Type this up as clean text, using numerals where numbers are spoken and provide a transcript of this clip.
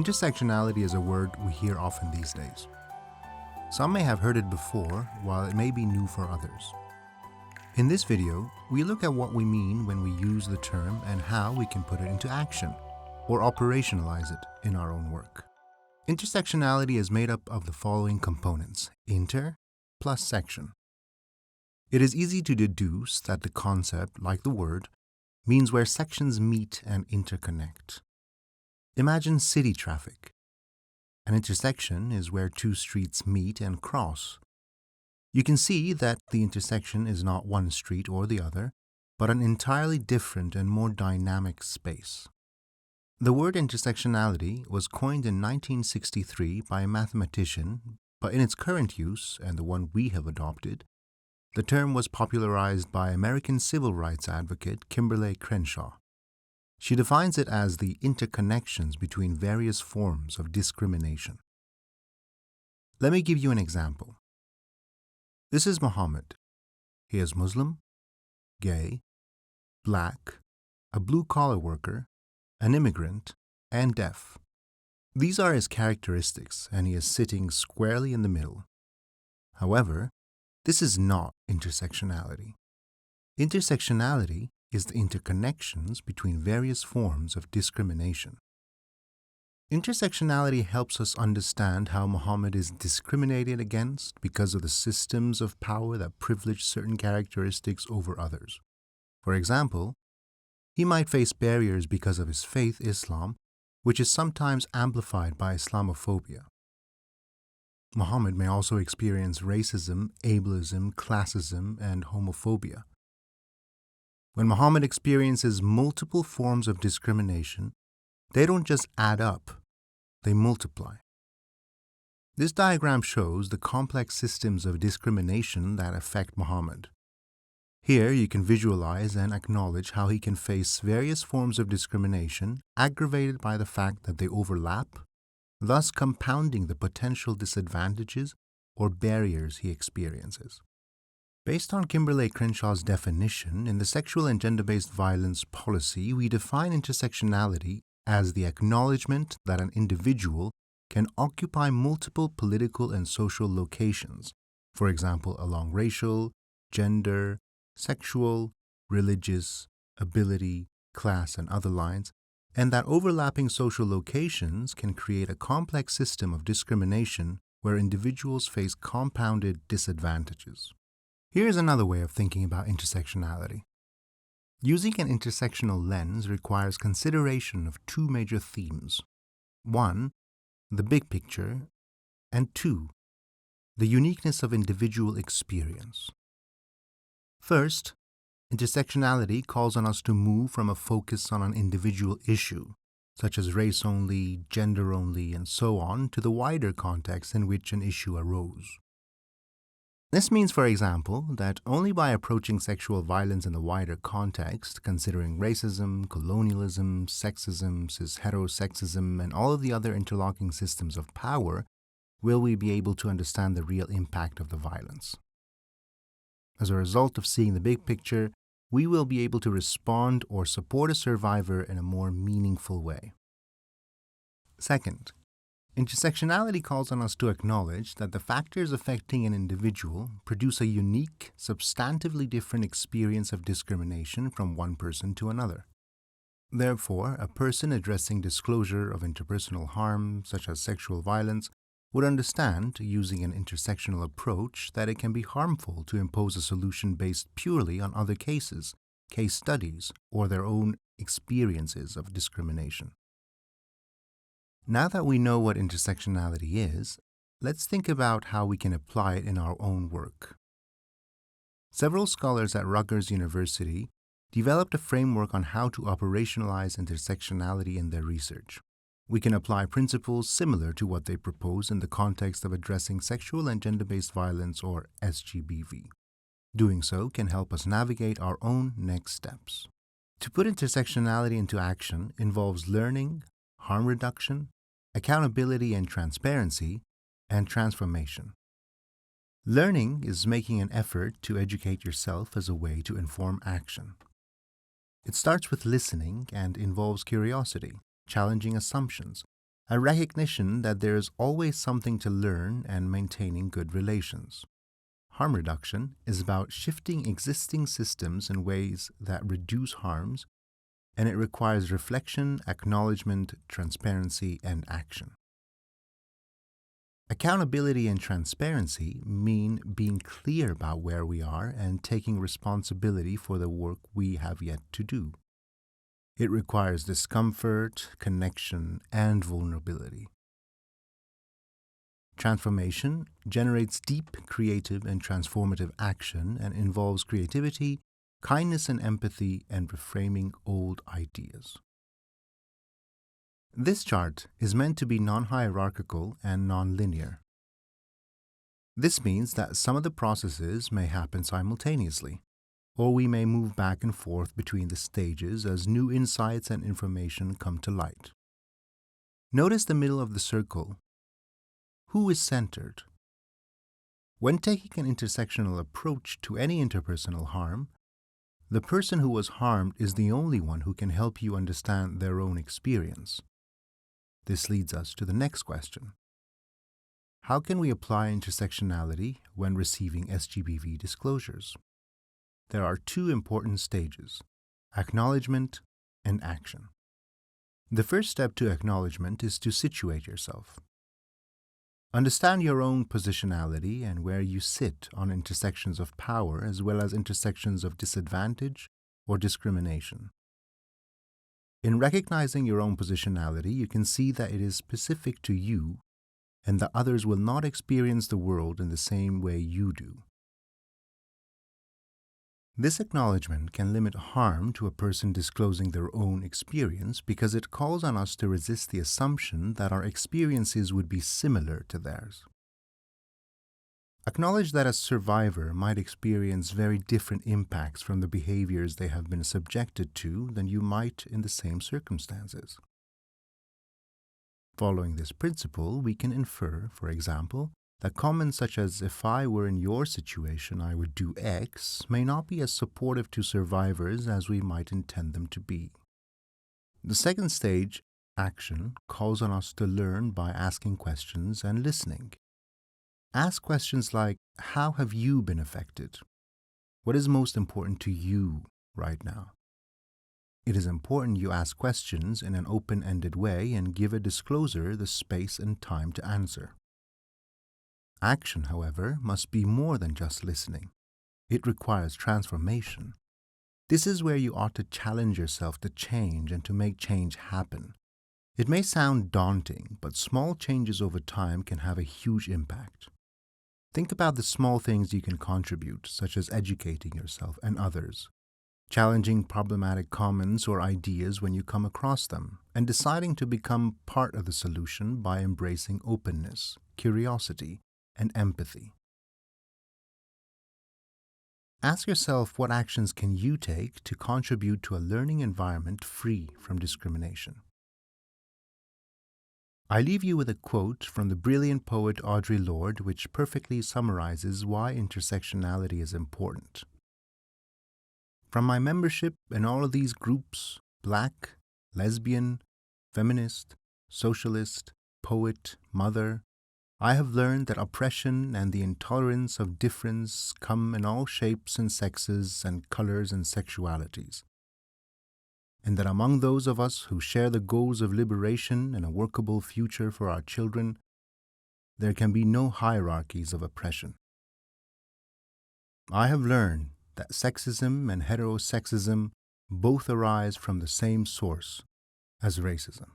Intersectionality is a word we hear often these days. Some may have heard it before, while it may be new for others. In this video, we look at what we mean when we use the term and how we can put it into action, or operationalize it in our own work. Intersectionality is made up of the following components: inter plus section. It is easy to deduce that the concept, like the word, means where sections meet and interconnect. Imagine city traffic. An intersection is where two streets meet and cross. You can see that the intersection is not one street or the other, but an entirely different and more dynamic space. The word intersectionality was coined in 1963 by a mathematician, but in its current use, and the one we have adopted, the term was popularized by American civil rights advocate Kimberlé Crenshaw. She defines it as the interconnections between various forms of discrimination. Let me give you an example. This is Muhammad. He is Muslim, gay, black, a blue-collar worker, an immigrant, and deaf. These are his characteristics, and he is sitting squarely in the middle. However, this is not intersectionality. Intersectionality is the interconnections between various forms of discrimination. Intersectionality helps us understand how Muhammad is discriminated against because of the systems of power that privilege certain characteristics over others. For example, he might face barriers because of his faith, Islam, which is sometimes amplified by Islamophobia. Muhammad may also experience racism, ableism, classism, and homophobia. When Muhammad experiences multiple forms of discrimination, they don't just add up, they multiply. This diagram shows the complex systems of discrimination that affect Muhammad. Here you can visualize and acknowledge how he can face various forms of discrimination aggravated by the fact that they overlap, thus compounding the potential disadvantages or barriers he experiences. Based on Kimberlé Crenshaw's definition, in the Sexual and Gender-Based Violence Policy, we define intersectionality as the acknowledgement that an individual can occupy multiple political and social locations, for example, along racial, gender, sexual, religious, ability, class, and other lines, and that overlapping social locations can create a complex system of discrimination where individuals face compounded disadvantages. Here's another way of thinking about intersectionality. Using an intersectional lens requires consideration of two major themes. One, the big picture, and two, the uniqueness of individual experience. First, intersectionality calls on us to move from a focus on an individual issue, such as race only, gender only, and so on, to the wider context in which an issue arose. This means, for example, that only by approaching sexual violence in the wider context, considering racism, colonialism, sexism, cis-heterosexism, and all of the other interlocking systems of power, will we be able to understand the real impact of the violence. As a result of seeing the big picture, we will be able to respond or support a survivor in a more meaningful way. Second, intersectionality calls on us to acknowledge that the factors affecting an individual produce a unique, substantively different experience of discrimination from one person to another. Therefore, a person addressing disclosure of interpersonal harm, such as sexual violence, would understand, using an intersectional approach, that it can be harmful to impose a solution based purely on other cases, case studies, or their own experiences of discrimination. Now that we know what intersectionality is, let's think about how we can apply it in our own work. Several scholars at Rutgers University developed a framework on how to operationalize intersectionality in their research. We can apply principles similar to what they propose in the context of addressing sexual and gender-based violence, or SGBV. Doing so can help us navigate our own next steps. To put intersectionality into action involves learning, harm reduction, accountability and transparency, and transformation. Learning is making an effort to educate yourself as a way to inform action. It starts with listening and involves curiosity, challenging assumptions, a recognition that there is always something to learn and maintaining good relations. Harm reduction is about shifting existing systems in ways that reduce harms, and it requires reflection, acknowledgement, transparency, and action. Accountability and transparency mean being clear about where we are and taking responsibility for the work we have yet to do. It requires discomfort, connection, and vulnerability. Transformation generates deep, creative, and transformative action and involves creativity, kindness and empathy, and reframing old ideas. This chart is meant to be non-hierarchical and non-linear. This means that some of the processes may happen simultaneously, or we may move back and forth between the stages as new insights and information come to light. Notice the middle of the circle. Who is centered? When taking an intersectional approach to any interpersonal harm, the person who was harmed is the only one who can help you understand their own experience. This leads us to the next question. How can we apply intersectionality when receiving SGBV disclosures? There are two important stages, acknowledgement and action. The first step to acknowledgement is to situate yourself. Understand your own positionality and where you sit on intersections of power as well as intersections of disadvantage or discrimination. In recognizing your own positionality, you can see that it is specific to you and that others will not experience the world in the same way you do. This acknowledgement can limit harm to a person disclosing their own experience because it calls on us to resist the assumption that our experiences would be similar to theirs. Acknowledge that a survivor might experience very different impacts from the behaviors they have been subjected to than you might in the same circumstances. Following this principle, we can infer, for example, that comments such as, "If I were in your situation, I would do X," may not be as supportive to survivors as we might intend them to be. The second stage, action, calls on us to learn by asking questions and listening. Ask questions like, how have you been affected? What is most important to you right now? It is important you ask questions in an open-ended way and give a disclosure the space and time to answer. Action, however, must be more than just listening. It requires transformation. This is where you ought to challenge yourself to change and to make change happen. It may sound daunting, but small changes over time can have a huge impact. Think about the small things you can contribute, such as educating yourself and others, challenging problematic comments or ideas when you come across them, and deciding to become part of the solution by embracing openness, curiosity, and empathy. Ask yourself, what actions can you take to contribute to a learning environment free from discrimination? I leave you with a quote from the brilliant poet Audre Lorde, which perfectly summarizes why intersectionality is important. From my membership in all of these groups, Black, lesbian, feminist, socialist, poet, mother, I have learned that oppression and the intolerance of difference come in all shapes and sexes and colors and sexualities, and that among those of us who share the goals of liberation and a workable future for our children, there can be no hierarchies of oppression. I have learned that sexism and heterosexism both arise from the same source as racism.